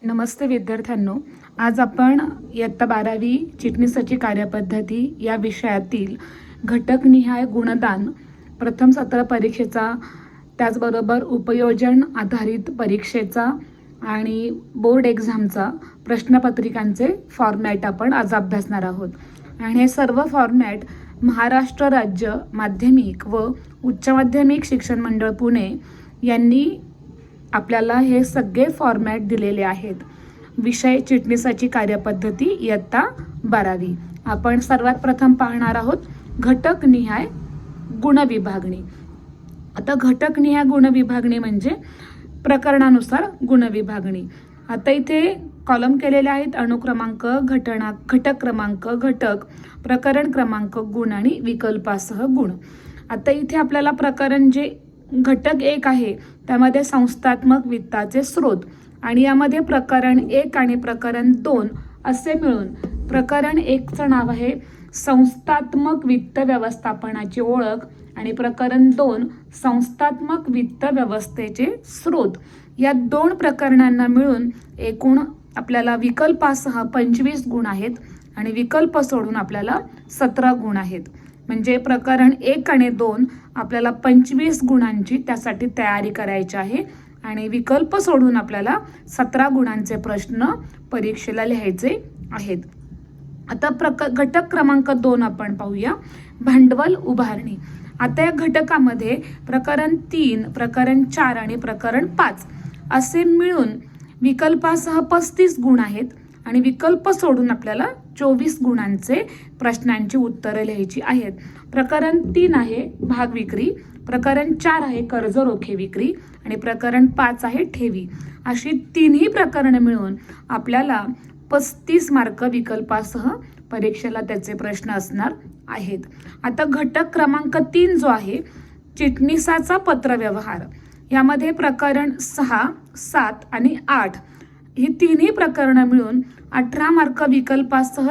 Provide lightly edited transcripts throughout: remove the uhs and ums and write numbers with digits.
नमस्ते विद्यार्थ्यांनो, आज आपण इयत्ता 12वी चिटणीसाची कार्यपद्धती या विषयातील घटकनिहाय गुणदान प्रथम सत्र परीक्षेचा, त्याचबरोबर उपयोजन आधारित परीक्षेचा आणि बोर्ड एक्झामचा प्रश्नपत्रिकांचे फॉर्मॅट आपण आज अभ्यासणार आहोत. आणि हे सर्व फॉर्मॅट महाराष्ट्र राज्य माध्यमिक व उच्च माध्यमिक शिक्षण मंडळ पुणे यांनी आपल्याला हे सगळे फॉर्मॅट दिलेले आहेत. विषय चिटणीसाची कार्यपद्धती इयत्ता 12वी. आपण सर्वात प्रथम पाहणार आहोत घटकनिहाय गुणविभागणी. आता घटकनिहाय गुणविभागणी म्हणजे प्रकरणानुसार गुणविभागणी. आता इथे कॉलम केलेले आहेत अनुक्रमांक, घटक क्रमांक, घटक, प्रकरण क्रमांक, गुण आणि विकल्पासह गुण. आता इथे आपल्याला प्रकरण जे घटक 1 आहे त्यामध्ये संस्थात्मक वित्ताचे स्रोत आणि यामध्ये प्रकरण 1 आणि प्रकरण 2 असे मिळून प्रकरण 1चं नाव आहे संस्थात्मक वित्त व्यवस्थापनाची ओळख आणि प्रकरण 2 संस्थात्मक वित्त व्यवस्थेचे स्रोत. या 2 प्रकरणांना मिळून एकूण आपल्याला विकल्पासह 25 गुण आहेत आणि विकल्प सोडून आपल्याला 17 गुण आहेत. म्हणजे प्रकरण 1 आणि 2 आपल्याला 25 गुणांची त्यासाठी तयारी करायची आहे आणि विकल्प सोडून आपल्याला 17 गुणांचे प्रश्न परीक्षेला लिहायचे आहेत. आता घटक क्रमांक 2 आपण पाहूया, भांडवल उभारणी. आता या घटकामध्ये प्रकरण 3, प्रकरण 4 आणि प्रकरण 5 असे मिळून विकल्पासह 35 गुण आहेत आणि विकल्प सोडून आपल्याला 24 गुणांचे प्रश्नांची उत्तरे लिहायची आहेत. प्रकरण 3 आहे भाग विक्री, प्रकरण 4 आहे कर्ज रोखे विक्री आणि प्रकरण 5 आहे ठेवी. अशी तिन्ही प्रकरणं मिळून आपल्याला 35 मार्क विकल्पासह परीक्षेला त्याचे प्रश्न असणार आहेत. आता घटक क्रमांक 3 जो आहे चिटणीसाचा पत्रव्यवहार, यामध्ये प्रकरण 6, 7 आणि 8 ही तिन्ही प्रकरणं मिळून 18 मार्क विकल्पासह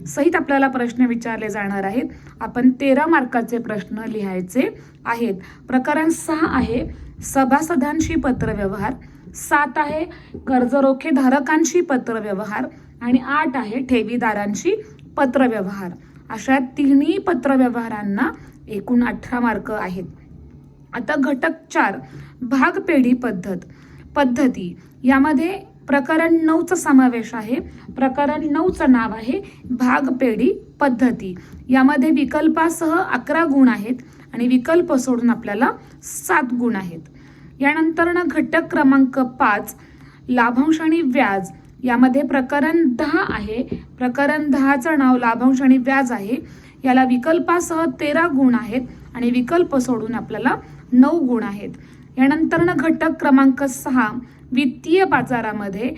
सहित आपल्याला प्रश्न विचारले जाणार आहेत. आपण 13 मार्काचे प्रश्न लिहायचे आहेत. प्रकरण 6 आहे सभासदांशी पत्रव्यवहार, 7 आहे कर्जरोखे धारकांशी पत्रव्यवहार आणि 8 आहे ठेवीदारांशी पत्रव्यवहार. अशा तिन्ही पत्रव्यवहारांना एकूण 18 मार्क आहेत. आता घटक 4 भागपेढी पद्धती, यामध्ये प्रकरण 9चा समावेश आहे. प्रकरण 9चं नाव आहे भागपेढी पद्धती. यामध्ये विकल्पासह 11 गुण आहेत आणि विकल्प सोडून आपल्याला 7 गुण आहेत. यानंतर घटक क्रमांक 5 लाभांश आणि व्याज, यामध्ये प्रकरण 10 आहे. प्रकरण 10चं नाव लाभांश आणि व्याज आहे. याला विकल्पासह 13 गुण आहेत आणि विकल्प सोडून आपल्याला 9 गुण आहेत. यानंतर घटक क्रमांक 6 वित्तीय बाजारामध्ये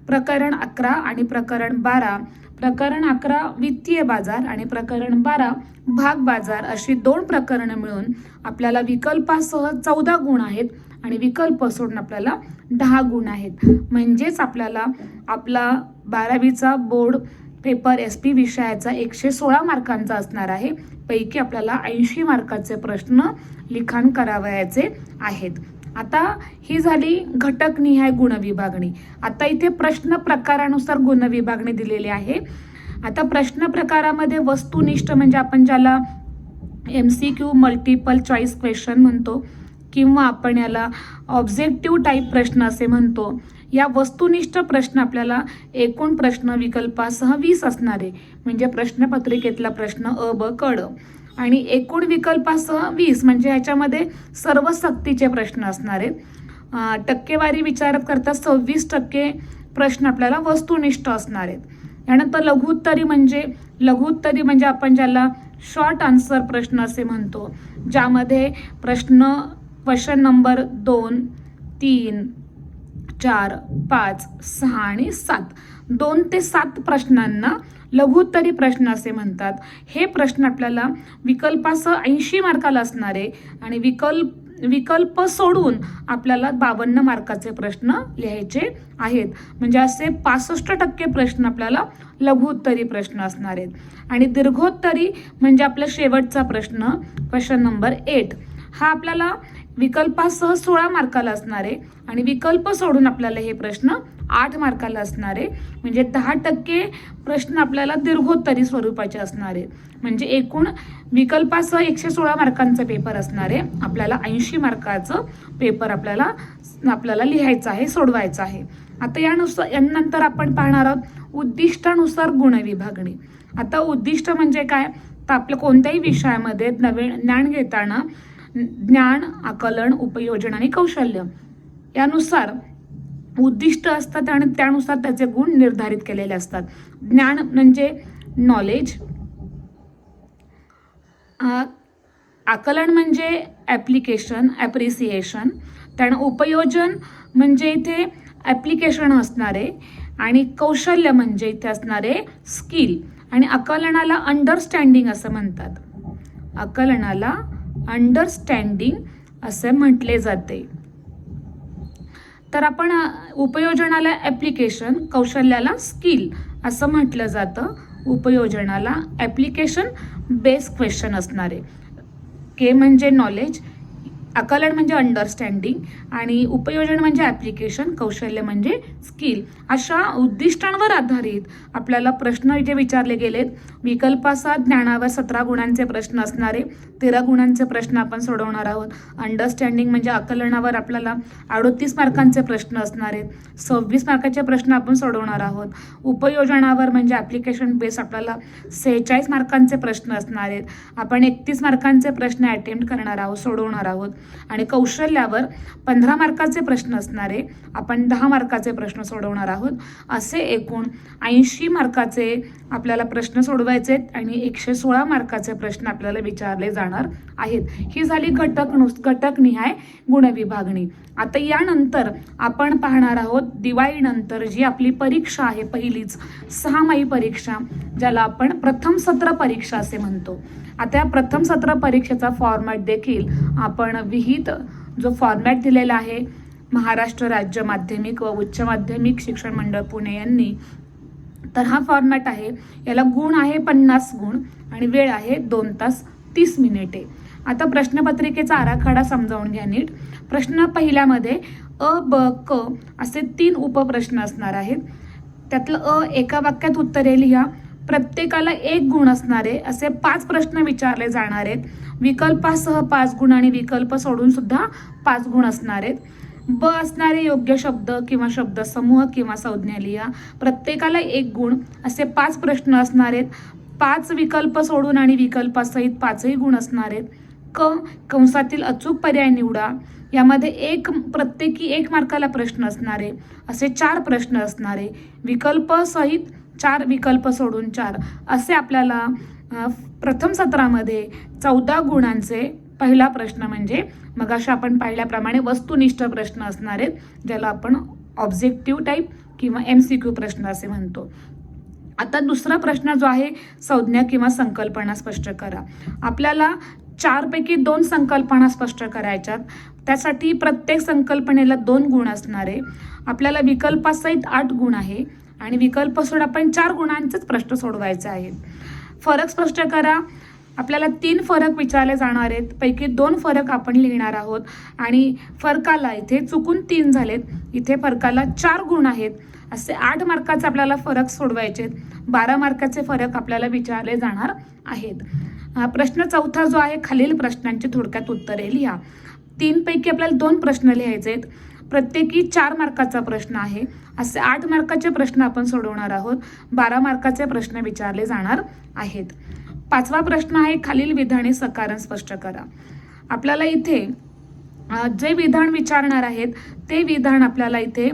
प्रकरण 11 आणि प्रकरण 12, प्रकरण 11 वित्तीय बाजार आणि प्रकरण 12 भाग बाजार अशी 2 प्रकरणं मिळून आपल्याला विकल्पासह 14 गुण आहेत आणि विकल्प सोडून आपल्याला 10 गुण आहेत. म्हणजेच आपल्याला आपला 12वीचा बोर्ड पेपर SP विषयाचा 116 मार्कांचा असणार आहे. पैकी आपल्याला 80 मार्काचे प्रश्न लिखाण करावयाचे आहेत. आता ही झाली घटकनिहाय गुणविभागणी. आता इथे प्रश्न प्रकारानुसार गुणविभागणी दिलेली आहे. आता प्रश्न प्रकारामध्ये वस्तुनिष्ठ म्हणजे आपण ज्याला MCQ मल्टिपल चॉईस क्वेश्चन म्हणतो किंवा आपण याला ऑब्जेक्टिव्ह टाईप प्रश्न असे म्हणतो. या वस्तुनिष्ठ प्रश्न आपल्याला एकूण प्रश्न विकल्पासह 20 असणार आहे. म्हणजे प्रश्नपत्रिकेतला प्रश्न अ, ब, क, ड आणि एकूण विकल्पासह 20 म्हणजे ह्याच्यामध्ये सर्व सक्तीचे प्रश्न असणार आहेत. टक्केवारी विचारात करता 26% प्रश्न आपल्याला वस्तुनिष्ठ असणार आहेत. यानंतर लघुत्तरी म्हणजे आपण ज्याला शॉर्ट आन्सर प्रश्न असे म्हणतो, ज्यामध्ये क्वेश्चन नंबर 2, 3, 4, 5, 6 आणि 7 2 ते 7 प्रश्नांना लघुत्तरी प्रश्न असे म्हणतात. हे प्रश्न आपल्याला विकल्पासह 80 मार्काला असणार आहे आणि विकल्प सोडून आपल्याला 52 मार्काचे प्रश्न लिहायचे आहेत. म्हणजे असे 65% प्रश्न आपल्याला लघुत्तरी प्रश्न असणार आहेत. आणि दीर्घोत्तरी म्हणजे आपला शेवटचा प्रश्न क्वेश्चन नंबर 8 हा आपल्याला विकल्पासह 16 मार्काला असणार आहे आणि विकल्प सोडून आपल्याला हे प्रश्न 8 मार्काला असणार आहे. म्हणजे 10% प्रश्न आपल्याला दीर्घोत्तरी स्वरूपाचे असणार आहे. म्हणजे एकूण विकल्पासह 116 मार्कांचा पेपर असणार आहे. आपल्याला 80 मार्काचं पेपर आपल्याला लिहायचं आहे, सोडवायचं आहे. आता यानंतर आपण पाहणार आहोत उद्दिष्टानुसार गुण विभागणी. आता उद्दिष्ट म्हणजे काय, तर आपल्या कोणत्याही विषयामध्ये नवीन ज्ञान घेताना ज्ञान, आकलन, उपयोजन आणि कौशल्य यानुसार उद्दिष्ट असतात आणि त्यानुसार त्याचे गुण निर्धारित केलेले असतात. ज्ञान म्हणजे नॉलेज, आकलन म्हणजे ॲप्लिकेशन, ॲप्रिसिएशन, त्यानं उपयोजन म्हणजे इथे ॲप्लिकेशन असणारे आणि कौशल्य म्हणजे इथे असणारे स्किल आणि आकलनाला अंडरस्टँडिंग असं म्हणतात. आकलनाला अंडरस्टँडिंग असे म्हटले जाते. तर आपण उपयोजनाला ॲप्लिकेशन, कौशल्याला स्किल असं म्हटलं जातं. उपयोजनाला ॲप्लिकेशन बेस क्वेश्चन असणारे. के म्हणजे नॉलेज, आकलन म्हणजे अंडरस्टँडिंग आणि उपयोजन म्हणजे ॲप्लिकेशन, कौशल्य म्हणजे स्किल. अशा उद्दिष्टांवर आधारित आपल्याला प्रश्न इथे विचारले गेलेत. विकल्पासह ज्ञानावर 17 गुणांचे प्रश्न असणारे, 13 गुणांचे प्रश्न आपण सोडवणार आहोत. अंडरस्टँडिंग म्हणजे आकलनावर आपल्याला 38 मार्कांचे प्रश्न असणार आहेत. 26 मार्काचे प्रश्न आपण सोडवणार आहोत. उपयोजनावर म्हणजे ॲप्लिकेशन बेस आपल्याला 46 मार्कांचे प्रश्न असणार आहेत. आपण 31 मार्कांचे प्रश्न अटेम्प्ट करणार आहोत, सोडवणार आहोत. आणि कौशल्यावर 15 मार्काचे प्रश्न असणारे, आपण 10 मार्काचे प्रश्न सोडवणार आहोत. असे एकूण 80 मार्काचे आपल्याला प्रश्न सोडवायचे आणि 116 मार्काचे प्रश्न आपल्याला विचारले जाणार आहेत. ही झाली घटकनिहाय गुणविभागणी. आता यानंतर आपण पाहणार आहोत दिवाळीनंतर जी आपली परीक्षा आहे, पहिलीच 6माही परीक्षा, ज्याला आपण प्रथम सत्र परीक्षा असे म्हणतो. आता या प्रथम सत्र परीक्षेचा फॉर्मॅट देखील आपण विहित जो फॉर्मॅट दिलेला आहे महाराष्ट्र राज्य माध्यमिक व उच्च माध्यमिक शिक्षण मंडळ पुणे यांनी, तर हा फॉर्मॅट आहे. याला गुण आहे 50 गुण आणि वेळ आहे 2 तास 30 मिनिटे. आता प्रश्नपत्रिकेचा आराखडा समजावून घ्या नीट. प्रश्न पहिल्यामध्ये अ, ब, क असे 3 उपप्रश्न असणार आहेत. त्यातलं एका वाक्यात उत्तरे लिहा. प्रत्येकाला 1 गुण असणारे असे 5 प्रश्न विचारले जाणार आहेत. विकल्पासह 5 गुण आणि विकल्प सोडून सुद्धा 5 गुण असणार आहेत. ब असणारे योग्य शब्द किंवा शब्दसमूह किंवा संज्ञा लिहा. प्रत्येकाला 1 गुण असे 5 प्रश्न असणार आहेत. 5 विकल्प सोडून आणि विकल्पासहित 5ही गुण असणार आहेत. कंसातील अचूक पर्याय निवडा. यामध्ये प्रत्येकी 1 मार्काला प्रश्न असणारे असे 4 प्रश्न असणारे. विकल्प सहित 4, विकल्प सोडून 4 असे आपल्याला प्रथम सत्रामध्ये 14 गुणांचे पहिला प्रश्न म्हणजे मगाशी आपण पाहिल्याप्रमाणे वस्तुनिष्ठ प्रश्न असणार आहेत, ज्याला आपण ऑब्जेक्टिव्ह टाईप किंवा MCQ प्रश्न असे म्हणतो. आता दुसरा प्रश्न जो आहे संज्ञा किंवा संकल्पना स्पष्ट करा. आपल्याला 4 पैकी 2 संकल्पना स्पष्ट करायच्यात. त्यासाठी प्रत्येक संकल्पनेला 2 गुण असणारे. आपल्याला विकल्पासहित 8 गुण आहे आणि विकल्प सोडून आपण 4 गुणांचेच प्रश्न सोडवायचे आहेत. फरक स्पष्ट करा. आपल्याला 3 फरक विचारले जाणार आहेत, पैकी 2 फरक आपण लिहिणार आहोत आणि फरकाला इथे चुकून 3 झालेत, इथे फरकाला 4 गुण आहेत. असे 8 मार्काचे आपल्याला फरक सोडवायचे आहेत. 12 मार्काचे फरक आपल्याला विचारले जाणार आहेत. प्रश्न चौथा जो आहे खालील प्रश्नांची थोडक्यात उत्तरे लिहा. 3 पैकी आपल्याला 2 प्रश्न लिहायचे आहेत. प्रत्येकी 4 मार्काचा प्रश्न आहे. असे 8 मार्काचे प्रश्न आपण सोडवणार आहोत. 12 मार्काचे प्रश्न विचारले जाणार आहेत. 5वा प्रश्न आहे खालील विधाने सकारण स्पष्ट करा. आपल्याला इथे जे विधान विचारणार आहेत ते विधान आपल्याला इथे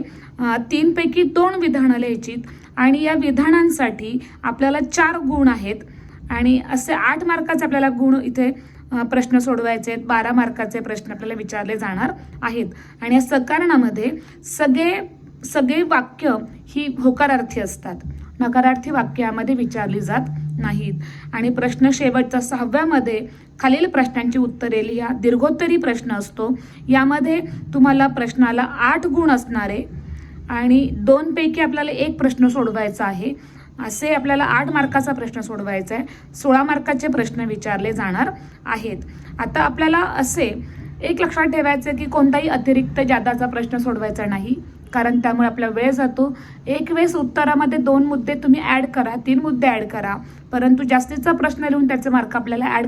3 पैकी 2 विधानं लिहायची आणि या विधानांसाठी आपल्याला 4 गुण आहेत आणि असे 8 मार्काचे आपल्याला गुण इथे प्रश्न सोडवायचे आहेत. 12 मार्काचे प्रश्न आपल्याला विचारले जाणार आहेत आणि या सकारणामध्ये सगळे वाक्य ही होकारार्थी असतात. नकारार्थी वाक्य यामध्ये विचारली जात नाहीत. आणि प्रश्न शेवटचा 6व्यामध्ये खालील प्रश्नांची उत्तरे लिहा. दीर्घोत्तरी प्रश्न असतो. यामध्ये तुम्हाला प्रश्नाला 8 गुण असणारे आणि 2 पैकी आपल्याला 1 प्रश्न सोडवायचा आहे. असे आपल्याला 8 मार्काचा प्रश्न सोडवायचा आहे. 16 मार्काचे प्रश्न विचारले जाणार आहेत. आता आपल्याला असे एक लक्षात ठेवायचं की कोणताही अतिरिक्त जादाचा प्रश्न सोडवायचा नाही, कारण त्यामुळे आपला वेळ जातो. एक वेळेस उत्तरामध्ये 2 मुद्दे तुम्ही ॲड करा, 3 मुद्दे ॲड करा, परंतु जास्तीचा प्रश्न लिहून त्याचे मार्क आपल्याला ॲड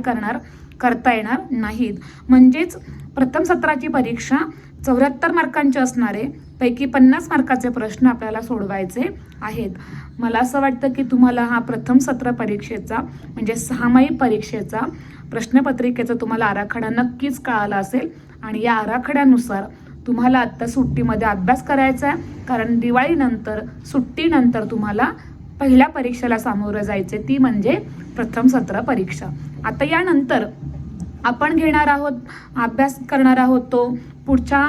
करता येणार नाहीत. म्हणजेच प्रथम सत्राची परीक्षा 74 मार्कांचे असणारे पैकी 50 मार्काचे प्रश्न आपल्याला सोडवायचे आहेत. मला असं वाटतं की तुम्हाला हा प्रथम सत्र परीक्षेचा म्हणजे 6माही परीक्षेचा प्रश्नपत्रिकेचा तुम्हाला आराखडा नक्कीच कळाला असेल आणि या आराखड्यानुसार तुम्हाला आत्ता सुट्टीमध्ये अभ्यास करायचा आहे, कारण दिवाळीनंतर सुट्टीनंतर तुम्हाला पहिल्या परीक्षेला सामोरं जायचे, ती म्हणजे प्रथम सत्र परीक्षा. आता यानंतर आपण घेणार आहोत, अभ्यास करणार आहोत तो पुढच्या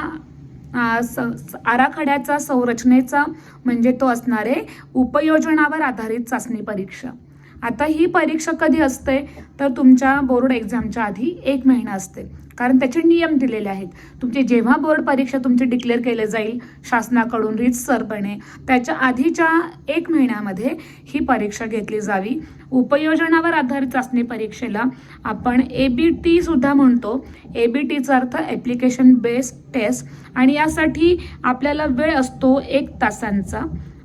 आराखड्याचा संरचनेचा, म्हणजे तो असणार आहे उपयोजनावर आधारित चाचणी परीक्षा. आता ही परीक्षा कधी असते तर तुमच्या बोर्ड एक्झामच्या आधी 1 महिना असते, कारण त्याचे नियम दिलेले आहेत. तुमची जेव्हा बोर्ड परीक्षा तुमची डिक्लेअर केले जाईल शासनाकडून रीतसरपणे, त्याच्या आधीच्या 1 महिन्यामध्ये ही परीक्षा घेतली जावी. उपयोजनावर आधारित चाचणी परीक्षेला आपण ABT सुद्धा म्हणतो. ABTचा अर्थ ॲप्लिकेशन बेस्ड टेस्ट, आणि यासाठी आपल्याला वेळ असतो 1 तासांचा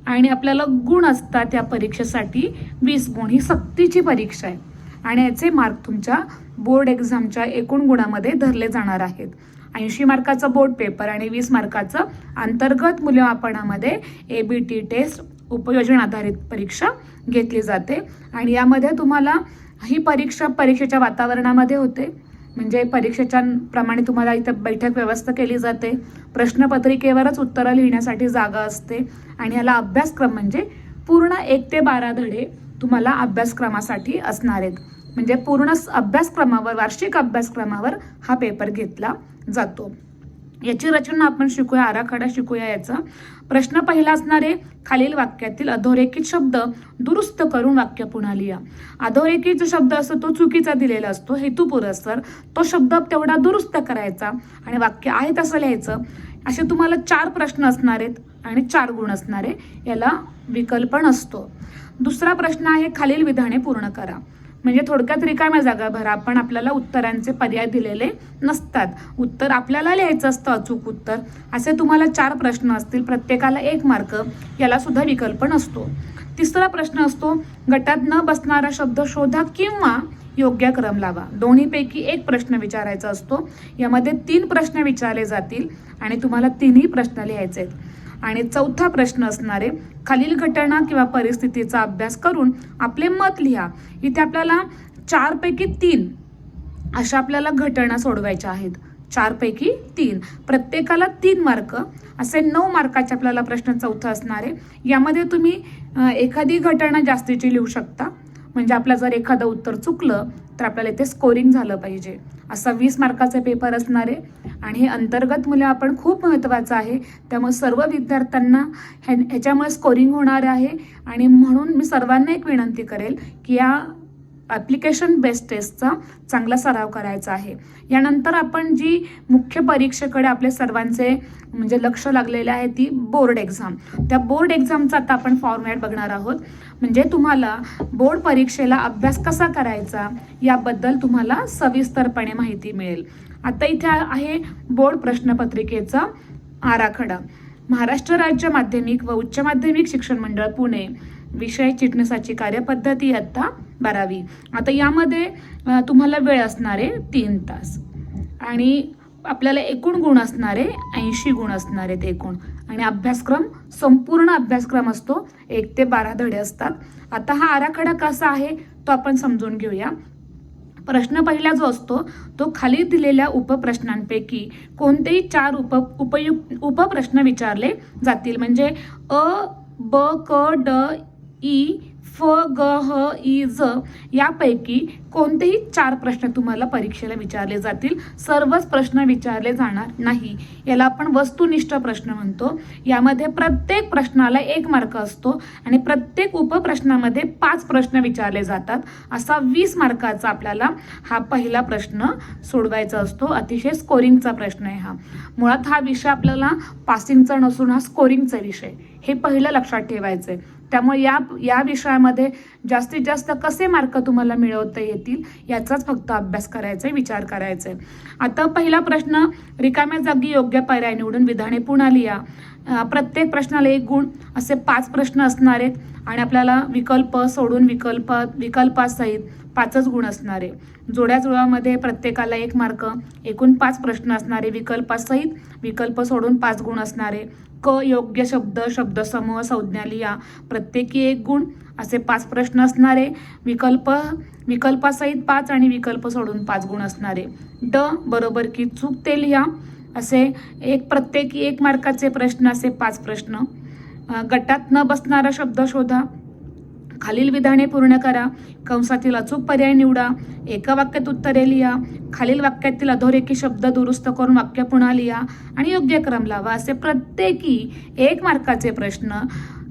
आणि आपल्याला गुण असतात या परीक्षेसाठी 20 गुण. ही सक्तीची परीक्षा आहे आणि याचे मार्क तुमच्या बोर्ड एक्झामच्या एकूण गुणामध्ये धरले जाणार आहेत. 80 मार्काचा बोर्ड पेपर आणि 20 मार्काचं अंतर्गत मूल्यमापनामध्ये ABT टेस्ट उपयोजन आधारित परीक्षा घेतली जाते. आणि यामध्ये तुम्हाला ही परीक्षेच्या वातावरणामध्ये होते, म्हणजे परीक्षेच्या प्रमाणे तुम्हाला इथं बैठक व्यवस्था केली जाते. प्रश्नपत्रिकेवरच उत्तरं लिहिण्यासाठी जागा असते आणि ह्याला अभ्यासक्रम म्हणजे पूर्ण 1 ते 12 धडे तुम्हाला अभ्यासक्रमासाठी असणार आहेत. म्हणजे पूर्ण अभ्यासक्रमावर, वार्षिक अभ्यासक्रमावर हा पेपर घेतला जातो. याची रचना आपण शिकूया, आराखडा शिकूया याचा. प्रश्न पहिला असणार आहे, खालील वाक्यातील अधोरेखित शब्द दुरुस्त करून वाक्य पुन्हा लिहा. अधोरेखित जो शब्द असतो तो चुकीचा दिलेला असतो हेतुपुरस्सर, तो शब्द तेवढा दुरुस्त करायचा आणि वाक्य आहे तसं लिहायचं. असे तुम्हाला 4 प्रश्न असणार आहेत आणि 4 गुण असणार आहे, याला विकल्प नसतो. दुसरा प्रश्न आहे, खालील विधाने पूर्ण करा. म्हणजे थोडक्यात रिकाम्या जागा भरा, पण आपल्याला उत्तरांचे पर्याय दिलेले नसतात. उत्तर आपल्याला लिहायचं असतं, अचूक उत्तर. असे तुम्हाला 4 प्रश्न असतील, प्रत्येकाला 1 मार्क, याला सुद्धा विकल्प नसतो. तिसरा प्रश्न असतो, गटात न बसणारा शब्द शोधा किंवा योग्य क्रम लावा. दोन्हीपैकी 1 प्रश्न विचारायचा असतो. यामध्ये 3 प्रश्न विचारले जातील आणि तुम्हाला 3ही प्रश्न लिहायचे आहेत. आणि चौथा प्रश्न असणारे, खालील घटना किंवा परिस्थितीचा अभ्यास करून आपले मत लिहा. इथे आपल्याला 4 पैकी 3 अशा आपल्याला घटना सोडवायच्या आहेत. 4 पैकी 3, प्रत्येकाला 3 मार्क, असे 9 मार्काचे आपल्याला प्रश्न चौथा असणार आहे. यामध्ये तुम्ही एखादी घटना जास्तीची लिहू शकता, म्हणजे आपलं जर एखादं उत्तर चुकलं तर आपल्याला इथे स्कोरिंग झालं पाहिजे. असा 20 मार्काचा पेपर असणार आहे आणि हे अंतर्गत मूल्यमापन खूप महत्त्वाचं आहे. त्यामुळे सर्व विद्यार्थ्यांना ह्याच्यामुळे स्कोरिंग होणार आहे आणि म्हणून मी सर्वांना एक विनंती करेल की या ॲप्लिकेशन बेस्ड टेस्टचा चांगला सराव करायचा आहे. यानंतर आपण जी मुख्य परीक्षेकडे आपले सर्वांचे म्हणजे लक्ष लागलेले आहे ती बोर्ड एक्झाम. त्या बोर्ड एक्झामचा आता आपण फॉर्मॅट बघणार आहोत. म्हणजे तुम्हाला बोर्ड परीक्षेला अभ्यास कसा करायचा याबद्दल तुम्हाला सविस्तरपणे माहिती मिळेल. आता इथे आहे बोर्ड प्रश्नपत्रिकेचा आराखडा. महाराष्ट्र राज्य माध्यमिक व उच्च माध्यमिक शिक्षण मंडळ पुणे, विषय चिटणीसाची कार्यपद्धती इयत्ता 12वी. आता यामध्ये तुम्हाला वेळ असणारे 3 तास आणि आपल्याला एकूण गुण असणारे 80 गुण असणार आहेत एकूण. आणि अभ्यासक्रम संपूर्ण अभ्यासक्रम असतो, 1 ते 12 धडे असतात. आता हा आराखडा कसा आहे तो आपण समजून घेऊया. प्रश्न पहिला जो असतो तो खाली दिलेल्या उपप्रश्नांपैकी कोणतेही 4 उपप्रश्न विचारले जातील. म्हणजे अ, ब, क, ड, ई, फ, ग, ह, ई, ज यापैकी कोणतेही 4 प्रश्न तुम्हाला परीक्षेला विचारले जातील. सर्वच प्रश्न विचारले जाणार नाही. याला आपण वस्तुनिष्ठ प्रश्न म्हणतो. यामध्ये प्रत्येक प्रश्नाला 1 मार्क असतो आणि प्रत्येक उपप्रश्नामध्ये 5 प्रश्न विचारले जातात. असा 20 मार्काचा आपल्याला हा पहिला प्रश्न सोडवायचा असतो. अतिशय स्कोरिंगचा प्रश्न आहे हा. मुळात हा विषय आपल्याला पासिंगचा नसून हा स्कोरिंगचा विषय, हे पहिलं लक्षात ठेवायचं आहे. त्यामुळे या विषयामध्ये जास्तीत जास्त कसे मार्क तुम्हाला मिळवता येतील याचाच फक्त अभ्यास करायचा आहे, विचार करायचा आहे. आता पहिला प्रश्न, रिकाम्या जागी योग्य पर्याय निवडून विधाने पुन्हा लिहा. प्रत्येक प्रश्नाला 1 गुण, असे 5 प्रश्न असणार आहेत आणि आपल्याला विकल्प सोडून विकल्पासहित 5च गुण असणार आहे. जोड्याजुळामध्ये प्रत्येकाला 1 मार्क, एकूण 5 प्रश्न असणारे, विकल्पासहित विकल्प सोडून 5 गुण असणारे. योग्य शब्द, शब्दसमूह, संज्ञा लिहा, प्रत्येकी 1 गुण, असे 5 प्रश्न असणारे. विकल्पासहित 5 आणि विकल्प सोडून 5 गुण असणारे. बरोबर की चूक ते लिहा, असे प्रत्येकी 1 मार्काचे प्रश्न, असे 5 प्रश्न. गटात न बसणारा शब्द शोधा, खालील विधाने पूर्ण करा, कंसातील अचूक पर्याय निवडा, एका वाक्यात उत्तरे लिहा, खालील वाक्यातील अधोरेखित शब्द दुरुस्त करून वाक्य पुन्हा लिहा आणि योग्य क्रम लावा. असे प्रत्येकी 1 मार्काचे प्रश्न,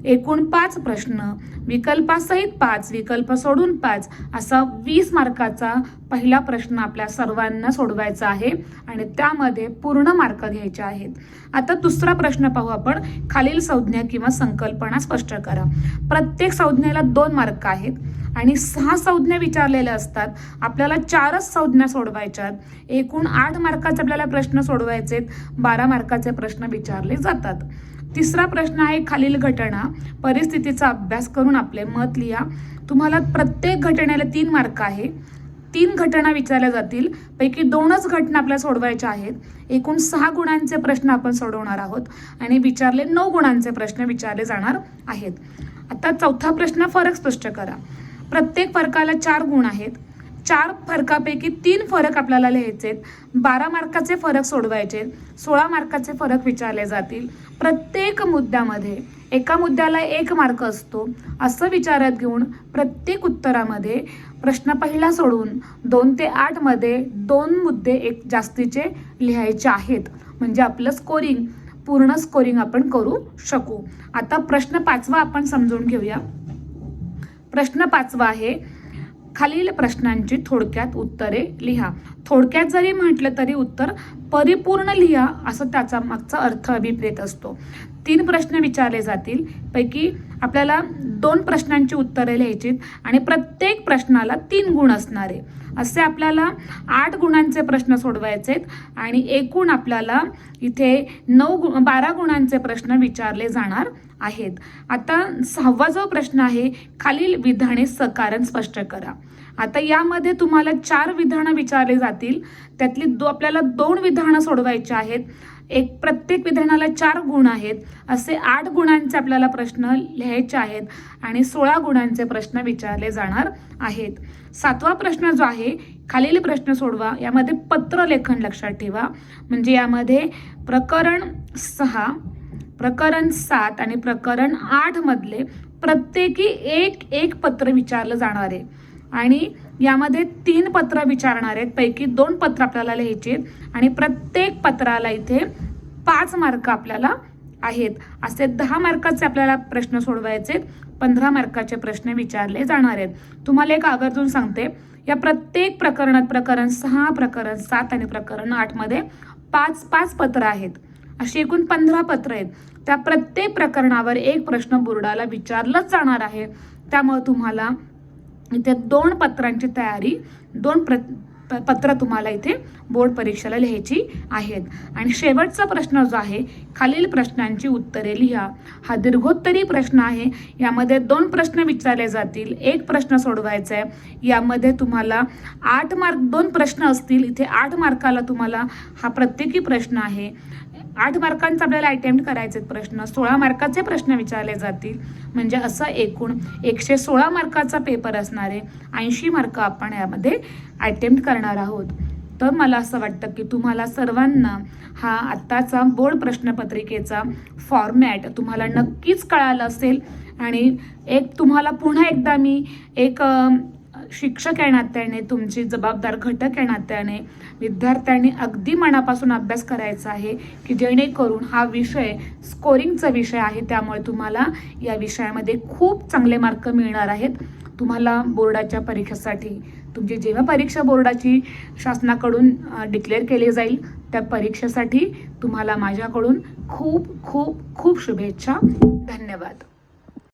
एकूण 5 प्रश्न, विकल्पासहित 5, विकल्प सोडून 5, असा 20 मार्काचा पहिला प्रश्न आपल्या सर्वांना सोडवायचा आहे आणि त्यामध्ये पूर्ण मार्क घ्यायचे आहेत. आता दुसरा प्रश्न पाहू आपण. खालील संज्ञा किंवा संकल्पना स्पष्ट करा. प्रत्येक संज्ञेला 2 मार्क आहेत आणि 6 संज्ञा विचारलेल्या असतात. आपल्याला 4च संज्ञा सोडवायच्यात. एकूण 8 मार्काचे आपल्याला प्रश्न सोडवायचे, 12 मार्काचे प्रश्न विचारले जातात. तिसरा प्रश्न आहे, खालील घटना परिस्थितीचा अभ्यास करून आपले मत लिहा. तुम्हाला प्रत्येक घटनेला 3 मार्क आहे. 3 घटना विचारल्या जातील, पैकी 2च घटना आपल्याला सोडवायच्या आहेत. एकूण 6 गुणांचे प्रश्न आपण सोडवणार आहोत आणि विचारले 9 गुणांचे प्रश्न विचारले जाणार आहेत. आता चौथा प्रश्न, फरक स्पष्ट करा. प्रत्येक फरकाला 4 गुण आहेत. 4 फरकापैकी 3 फरक आपल्याला लिहायचे, 12 मार्काचे फरक सोडवायचे, 16 मार्काचे फरक विचारले जातील. प्रत्येक मुद्द्यामध्ये एका मुद्द्याला 1 मार्क असतो, असं विचारात घेऊन प्रत्येक उत्तरामध्ये प्रश्न पहिला सोडून 2 ते 8 मध्ये 2 मुद्दे एक जास्तीचे लिहायचे आहेत, म्हणजे आपलं पूर्ण स्कोरिंग आपण करू शकू. आता प्रश्न 5वा आपण समजून घेऊया. प्रश्न 5वा आहे, खालील प्रश्नांची थोडक्यात उत्तरे लिहा. थोडक्यात जरी म्हटलं तरी उत्तर परिपूर्ण लिहा, असं त्याचा मागचा अर्थ अभिप्रेत असतो. 3 प्रश्न विचारले जातील, पैकी आपल्याला 2 प्रश्नांची उत्तरे लिहायची आणि प्रत्येक प्रश्नाला 3 गुण असणारे, असे आपल्याला 8 गुणांचे प्रश्न सोडवायचे आणि एकूण आपल्याला इथे 12 गुणांचे प्रश्न विचारले जाणार आहेत. आता 6वा जो प्रश्न आहे, खालील विधाने सकारण स्पष्ट करा. आता यामध्ये तुम्हाला 4 विधानं विचारले जातील, त्यातली आपल्याला 2 विधानं सोडवायची आहेत. प्रत्येक विधानाला 4 गुण आहेत, असे 8 गुणांचे आपल्याला प्रश्न लिहायचे आहेत आणि 16 गुणांचे प्रश्न विचारले जाणार आहेत. 7वा प्रश्न जो आहे, खालील प्रश्न सोडवा. यामध्ये पत्रलेखन लक्षात ठेवा, म्हणजे यामध्ये प्रकरण 6, प्रकरण 7 आणि प्रकरण 8 मधले प्रत्येकी एक पत्र विचारलं जाणार आहे आणि यामध्ये 3 पत्र विचारणार आहेत, पैकी 2 पत्र आपल्याला लिहायचे आणि प्रत्येक पत्राला इथे 5 मार्क आपल्याला आहेत. असे 10 मार्काचे आपल्याला प्रश्न सोडवायचे, 15 मार्काचे प्रश्न विचारले जाणार आहेत. तुम्हाला एक आवर्जून सांगते, या प्रत्येक प्रकरणात प्रकरण 6, प्रकरण 7 आणि प्रकरण 8 मध्ये 5 पत्र आहेत, अशी एकूण 15 पत्र आहेत. त्या प्रत्येक प्रकरणावर 1 प्रश्न बोर्डाला विचारलाच जाणार आहे. त्यामुळे तुम्हाला इथे 2 पत्रांची तयारी, 2 पत्र तुम्हाला इथे बोर्ड परीक्षेला लिहायची आहेत. आणि शेवटचा प्रश्न जो आहे, खालील प्रश्नांची उत्तरे लिहा. हा दीर्घोत्तरी प्रश्न आहे. यामध्ये 2 प्रश्न विचारले जातील, 1 प्रश्न सोडवायचा आहे. यामध्ये तुम्हाला 8 मार्क, 2 प्रश्न असतील, इथे 8 मार्काला तुम्हाला हा प्रत्येकी प्रश्न आहे. 8 मार्कांचा आपल्याला अटेम्प्ट करायचे प्रश्न, 16 मार्काचे प्रश्न विचारले जातील, म्हणजे असं एकूण 116 मार्काचा पेपर असणार आहे. 80 मार्क आपण यामध्ये अटेम्प्ट करणार आहोत. तर मला असं वाटतं की तुम्हाला सर्वांना हा आत्ताचा बोर्ड प्रश्नपत्रिकेचा फॉर्मॅट तुम्हाला नक्कीच कळालं असेल आणि तुम्हाला पुन्हा एकदा मी शिक्षक या नात्याने, तुमची जबाबदार घटक या नात्याने विद्यार्थ्यांनी अगदी मनापासून अभ्यास करायचा आहे की जेणेकरून हा विषय स्कोरिंगचा विषय आहे, त्यामुळे तुम्हाला या विषयामध्ये खूप चांगले मार्क मिळणार आहेत. तुम्हाला बोर्डाच्या परीक्षेसाठी, तुमची जेव्हा परीक्षा बोर्डाची शासनाकडून डिक्लेअर केली जाईल त्या परीक्षेसाठी तुम्हाला माझ्याकडून खूप खूप खूप शुभेच्छा. धन्यवाद.